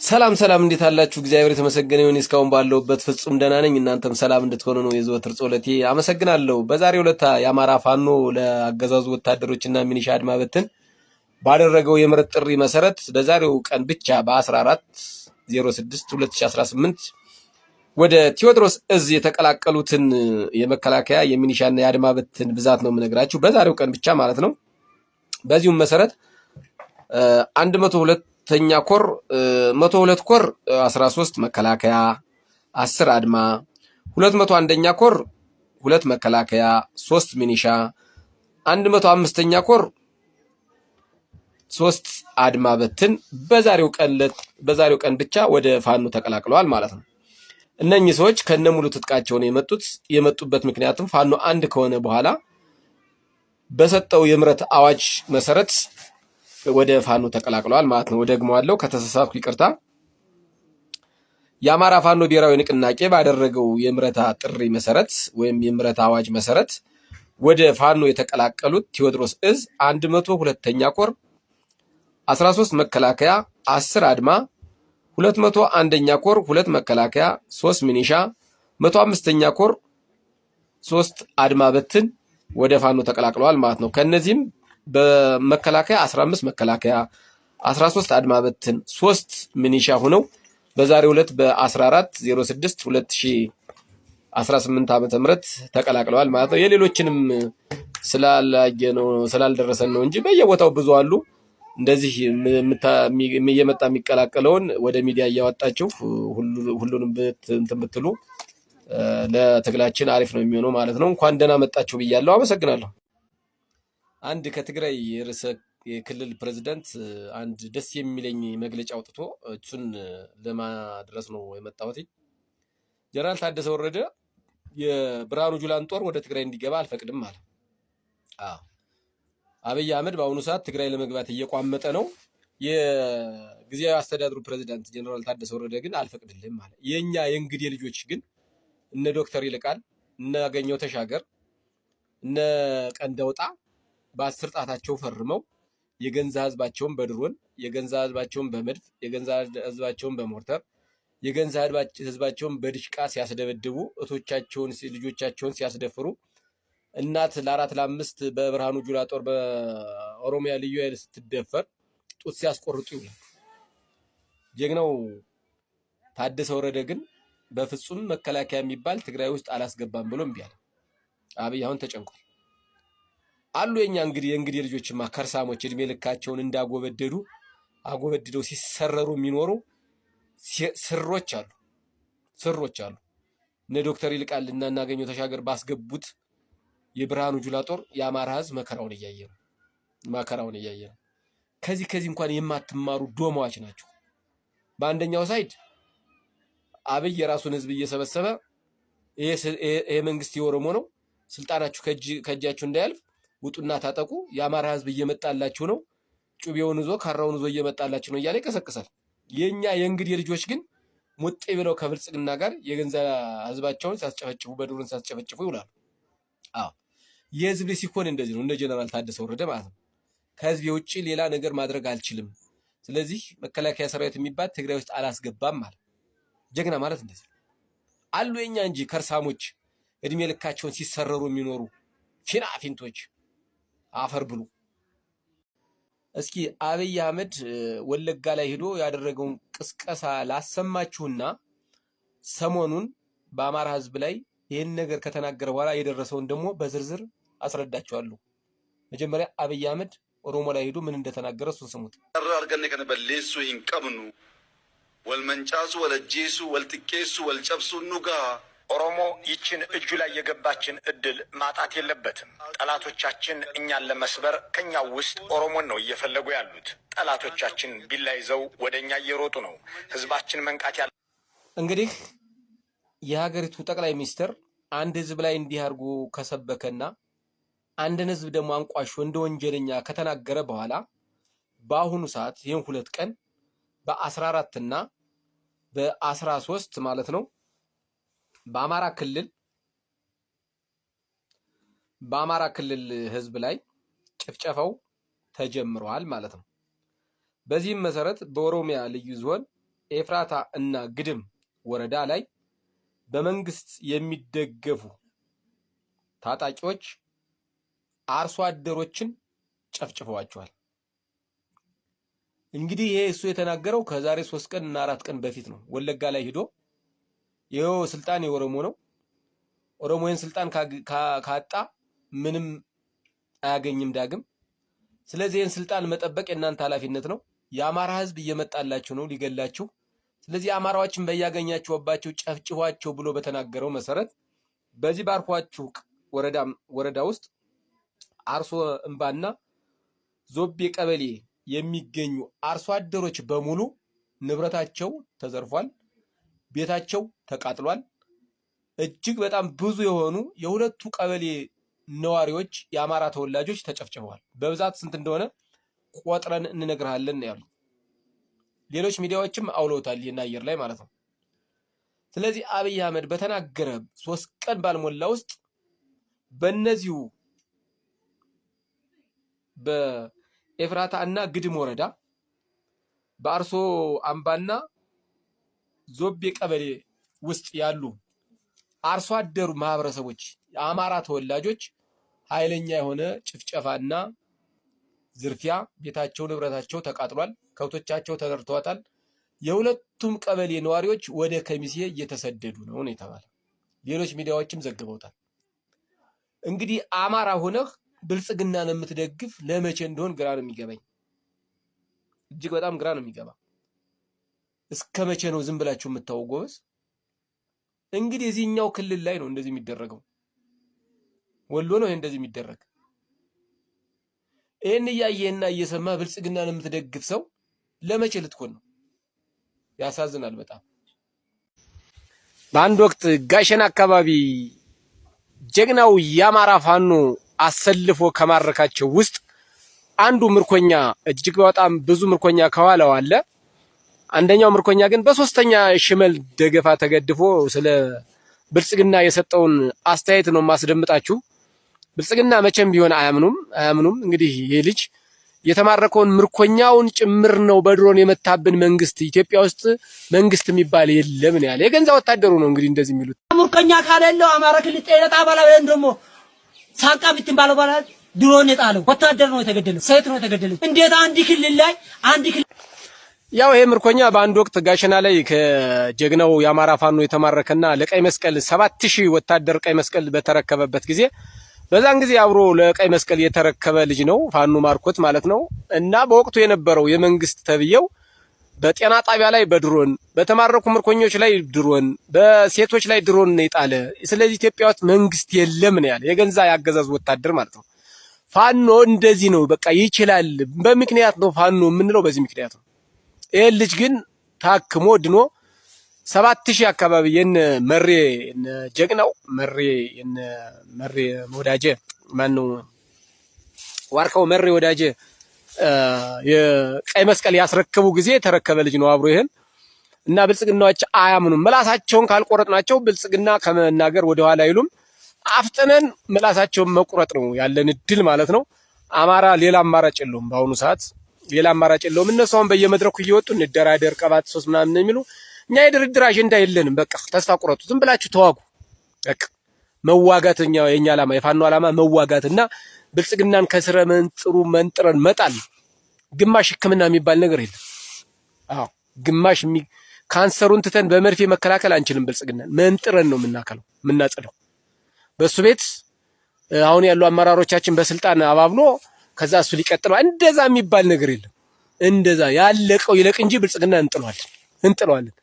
ሰላም ሰላም እንዴት አላችሁ? እግዚአብሔር የተመሰገነ ይሁን። እስካሁን ባለውበት ፍጹም ደህና ነኝ። እናንተም ሰላም እንድትሆኑ ነው የዘወትር ጸሎቴ። አመሰግናለሁ። በዛሬው ዕለት የአማራ ፋኖ ለአገዛዙ ወታደሮችና ሚኒሻ አድማ በትን ባደረገው የምሕረት ጥሪ መሰረት በዛሬው ቀን ብቻ በ14/06/2018 ወደ ቴዎድሮስ እዝ የተቀላቀሉትን የመከላከያ የሚኒሻና የአድማ በትን ብዛት ነው የምነግራችሁ። በዛሬው ቀን ብቻ ማለት ነው። በዚሁም መሰረት 102ኛ ኮር 102 ኮር 13 መከላከያ 10 አድማ 201ኛ ኮር 2 መከላከያ 3 ሚኒሻ 105ኛ ኮር 3 አድማ በትን በዛሬው ቀን ብቻ ወደ ፋኖ ተቀላቅለዋል ማለት ነው። እነኚህ ሰዎች ከነሙሉ ትጥቃቸው ነው የመጡበት ምክንያቱም ፋኖ አንድ ከሆነ በኋላ በሰጠው የምሕረት አዋጅ መሰረት ወደ ፋኖ ተቀላቅለዋል ማለት ነው። ደግመዋለሁ፣ ከተሳሳትኩ ይቅርታ። የአማራ ፋኖ ብሔራዊ ንቅናቄ ባደረገው የምሕረት ጥሪ መሰረት ወይም የምሕረት አዋጅ መሰረት ወደ ፋኖ የተቀላቀሉት ቴዎድሮስ እዝ 102ኛ ኮር 13 መከላከያ 10 አድማ 201ኛ ኮር 2 መከላከያ 3 ሚኒሻ 105ኛ ኮር 3 አድማ በትን ወደ ፋኖ ተቀላቅለዋል ማለት ነው። ከነዚህም በመከላከያ 15 መከላከያ 13 አድማ በትን 3 ሚኒሻ ሆነው በዛሬው ዕለት በ14/06/2018 ዓ.ም ተቀላቅለዋል ማለት ነው። የሌሎችንም ስላልደረሰን ነው እንጂ በየቦታው ብዙ አሉ። እንደዚህ እየመጣ የሚቀላቀለውን ወደ ሚዲያ እያወጣችሁ ሁሉንም እንትን ብትሉ ለትግላችን አሪፍ ነው የሚሆነው ማለት ነው። እንኳን ደህና መጣችሁ ብያለሁ። አመሰግናለሁ። አንድ ከትግራይ ርዕሰ የክልል ፕሬዝዳንት አንድ ደስ የሚለኝ መግለጫ አውጥቶ እሱን ለማድረስ ነው የመጣሁት። ጀነራል ታደሰ ወረደ የብርሃኑ ጁላን ጦር ወደ ትግራይ እንዲገባ አልፈቅድም አለ። አብይ አህመድ በአሁኑ ሰዓት ትግራይ ለመግባት እየቋመጠ ነው። የጊዜያዊ አስተዳደሩ ፕሬዝዳንት ጀነራል ታደሰ ወረደ ግን አልፈቅድልህም አለ። የኛ የእንግዲህ ልጆች ግን እነ ዶክተር ይልቃል እነ አገኘው ተሻገር እነ ቀንደውጣ በ10 ጣታቸው ፈርመው የገንዛ ህዝባቸውን በድሮን የገንዛ ህዝባቸውን በመድፍ የገንዛ ህዝባቸውን በሞርተር የገንዛ ህዝባቸውን በድሽቃ ሲያስደበድቡ እቶቻቸውን ልጆቻቸውን ሲያስደፍሩ እናት ለ4 ለ5 በብርሃኑ ጁላ ጦር በኦሮሚያ ልዩ ኃይል ስትደፈር ጡት ሲያስቆርጡ ይውላል። ጀግናው ታደሰ ወረደ ግን በፍጹም መከላከያ የሚባል ትግራይ ውስጥ አላስገባም ብሎ እምቢ አለ። አብይ አሁን ተጨንቋል አሉ። የኛ የእንግዲህ ልጆችማ ከርሳሞች እድሜ ልካቸውን እንዳጎበደዱ አጎበድደው ሲሰረሩ የሚኖሩ ስሮች አሉ። እነ ዶክተር ይልቃል እና እናገኘው ተሻገር ባስገቡት የብርሃኑ ጁላ ጦር የአማራ ህዝብ መከራውን እያየ ነው። ከዚህ እንኳን የማትማሩ ዶማዎች ናቸው። በአንደኛው ሳይድ አብይ የራሱን ህዝብ እየሰበሰበ ይሄ መንግስት የኦሮሞ ነው፣ ስልጣናችሁ ከእጃችሁ እንዳያልፍ ውጡና ታጠቁ፣ የአማራ ህዝብ እየመጣላችሁ ነው፣ ጩቤውን ይዞ ካራውን ይዞ እየመጣላችሁ ነው እያለ ይቀሰቅሳል። የኛ የእንግዲህ ልጆች ግን ሙጤ ብለው ከብልጽግና ጋር የገንዛ ህዝባቸውን ሲያስጨፈጭፉ በዱርን ሲያስጨፈጭፉ ይውላሉ። የህዝብ ልጅ ሲሆን እንደዚህ ነው። እነ ጀነራል ታደሰ ወረደ ማለት ነው። ከህዝብ ውጪ ሌላ ነገር ማድረግ አልችልም፣ ስለዚህ መከላከያ ሰራዊት የሚባል ትግራይ ውስጥ አላስገባም ማለት ጀግና ማለት እንደዚህ አሉ። የኛ እንጂ ከርሳሞች እድሜ ልካቸውን ሲሰረሩ የሚኖሩ ፊንቶች አፈር ብሉ። እስኪ አብይ አህመድ ወለጋ ላይ ሄዶ ያደረገውን ቅስቀሳ ላሰማችሁና ሰሞኑን በአማራ ህዝብ ላይ ይህን ነገር ከተናገረ በኋላ የደረሰውን ደግሞ በዝርዝር አስረዳችኋለሁ። መጀመሪያ አብይ አህመድ ኦሮሞ ላይ ሄዶ ምን እንደተናገረ እሱን ስሙት። አርገን ከነበለሱ ይንቀብኑ ወልመንጫሱ ወለጄሱ ወልጥቄሱ ወልጨብሱ ኑጋ ኦሮሞ ይችን እጁ ላይ የገባችን እድል ማጣት የለበትም። ጠላቶቻችን እኛን ለመስበር ከኛው ውስጥ ኦሮሞን ነው እየፈለጉ ያሉት። ጠላቶቻችን ቢላ ይዘው ወደኛ እየሮጡ ነው። ህዝባችን መንቃት ያለ እንግዲህ የሀገሪቱ ጠቅላይ ሚኒስትር አንድ ህዝብ ላይ እንዲህ አድርጎ ከሰበከና አንድን ህዝብ ደግሞ አንቋሾ እንደ ወንጀለኛ ከተናገረ በኋላ በአሁኑ ሰዓት ይህን 2 ቀን በ14 እና በ13 ማለት ነው በአማራ ክልል ህዝብ ላይ ጭፍጨፋው ተጀምሯል ማለት ነው። በዚህም መሰረት በኦሮሚያ ልዩ ዞን በኤፍራታ እና ግድም ወረዳ ላይ በመንግስት የሚደገፉ ታጣቂዎች አርሶ አደሮችን ጨፍጭፈዋቸዋል። እንግዲህ ይሄ እሱ የተናገረው ከዛሬ 3 ቀን እና 4 ቀን በፊት ነው። ወለጋ ላይ ሄዶ ይሄው ስልጣን የኦሮሞ ነው፣ ኦሮሞን ስልጣን ካጣ ምንም አያገኝም ዳግም። ስለዚህ ይህን ስልጣን መጠበቅ የእናንተ ኃላፊነት ነው። የአማራ ህዝብ እየመጣላችሁ ነው ሊገላችሁ። ስለዚህ አማራዎችን በያገኛችሁባቸው ጨፍጭፏቸው ብሎ በተናገረው መሰረት በዚህ ባርኳችሁ ወረዳ ውስጥ አርሶ እምባና ዞቤ ቀበሌ የሚገኙ አርሶ አደሮች በሙሉ ንብረታቸው ተዘርፏል፣ ቤታቸው ተቃጥሏል። እጅግ በጣም ብዙ የሆኑ የሁለቱ ቀበሌ ነዋሪዎች የአማራ ተወላጆች ተጨፍጭፈዋል። በብዛት ስንት እንደሆነ ቆጥረን እንነግርሃለን ያሉ ሌሎች ሚዲያዎችም አውለውታል ይሄን አየር ላይ ማለት ነው። ስለዚህ አብይ አህመድ በተናገረ 3 ቀን ባልሞላ ውስጥ በእነዚሁ በኤፍራታ እና ግድም ወረዳ በአርሶ አምባና ዞቤ ቀበሌ ውስጥ ያሉ አርሶ አደሩ ማህበረሰቦች የአማራ ተወላጆች ኃይለኛ የሆነ ጭፍጨፋና ዝርፊያ፣ ቤታቸው ንብረታቸው ተቃጥሏል፣ ከብቶቻቸው ተዘርፈዋል። የሁለቱም ቀበሌ ነዋሪዎች ወደ ከሚሴ እየተሰደዱ ነው የተባለ ሌሎች ሚዲያዎችም ዘግበውታል። እንግዲህ አማራ ሆነህ ብልጽግናን የምትደግፍ ለመቼ እንደሆን ግራ ነው የሚገባኝ። እጅግ በጣም ግራ ነው የሚገባ። እስከ መቼ ነው ዝም ብላችሁ የምታወው ጎበዝ? እንግዲህ እዚህኛው ክልል ላይ ነው እንደዚህ የሚደረገው። ወሎ ነው እንደዚህ የሚደረግ። ይሄን እያየህና እየሰማህ ብልጽግናን የምትደግፍ ሰው ለመቼ ልትኮን ነው? ያሳዝናል በጣም። በአንድ ወቅት ጋሸና አካባቢ ጀግናው የአማራ ፋኖ አሰልፎ ከማረካቸው ውስጥ አንዱ ምርኮኛ እጅግ በጣም ብዙ ምርኮኛ ከኋላው አለ። አንደኛው ምርኮኛ ግን በሶስተኛ ሽመል ደገፋ ተገድፎ ስለ ብልጽግና የሰጠውን አስተያየት ነው ማስደምጣችሁ። ብልጽግና መቼም ቢሆን አያምኑም። እንግዲህ ይሄ ልጅ የተማረከውን ምርኮኛውን ጭምር ነው በድሮን የመታብን መንግስት፣ ኢትዮጵያ ውስጥ መንግስት የሚባል የለም ነው ያለ። የገንዛ ወታደሩ ነው እንግዲህ እንደዚህ የሚሉት። ምርኮኛ ካለለው አማራ ክልል ጤና ጣቢያ ላይ ደግሞ ሳቃ ብትባለው ባላ ድሮን የጣለው ወታደር ነው የተገደለው፣ ሴት ነው የተገደለው። እንዴት አንድ ክልል ያው ይሄ ምርኮኛ በአንድ ወቅት ጋሸና ላይ ከጀግናው የአማራ ፋኖ የተማረከና ለቀይ መስቀል 7000 ወታደር ቀይ መስቀል በተረከበበት ጊዜ በዛን ጊዜ አብሮ ለቀይ መስቀል የተረከበ ልጅ ነው ፋኖ ማርኮት ማለት ነው። እና በወቅቱ የነበረው የመንግስት ተብየው በጤና ጣቢያ ላይ በድሮን በተማረኩ ምርኮኞች ላይ ድሮን በሴቶች ላይ ድሮን ነው የጣለ። ስለዚህ ኢትዮጵያ ውስጥ መንግስት የለም ነው ያለ። የገንዛ ያገዛዙ ወታደር ማለት ነው። ፋኖ እንደዚህ ነው በቃ ይችላል። በምክንያት ነው ፋኖ የምንለው በዚህ ምክንያት ነው። ይሄ ልጅ ግን ታክሞ ድኖ 7000 አካባቢ የነ መሬ ጀግናው መሬ ወዳጄ ማነው ዋርካው መሬ ወዳጄ የቀይ መስቀል ያስረከቡ ጊዜ የተረከበ ልጅ ነው አብሮ ይሄን። እና ብልጽግናዎች አያምኑም። ምላሳቸውን ካልቆረጥናቸው ብልጽግና ከመናገር ወደ ኋላ አይሉም። አፍጥነን ምላሳቸውን መቁረጥ ነው ያለን እድል ማለት ነው። አማራ ሌላ አማራጭ የለውም በአሁኑ ሰዓት ሌላ አማራጭ የለውም። እነሱ አሁን በየመድረኩ እየወጡ እንደራደር ቀባት 3 ምናምን ነው የሚሉ። እኛ የድርድር አጀንዳ የለንም። በቃ ተስፋ ቁረጡ፣ ዝም ብላችሁ ተዋጉ። በቃ መዋጋትኛ የኛ ዓላማ የፋኖ ዓላማ መዋጋትና ብልጽግናን ከስረ መንጥሩ መንጥረን መጣል። ግማሽ ሕክምና የሚባል ነገር የለም። አዎ ግማሽ ካንሰሩን ትተን በመርፌ መከላከል አንችልም። ብልጽግናን መንጥረን ነው የምናጸደው። በሱ ቤት አሁን ያሉ አመራሮቻችን በስልጣን አባብሎ ከዛ እሱ ሊቀጥለው እንደዛ የሚባል ነገር የለም። እንደዛ ያለቀው ይለቅ እንጂ ብልጽግና እንጥለዋለን።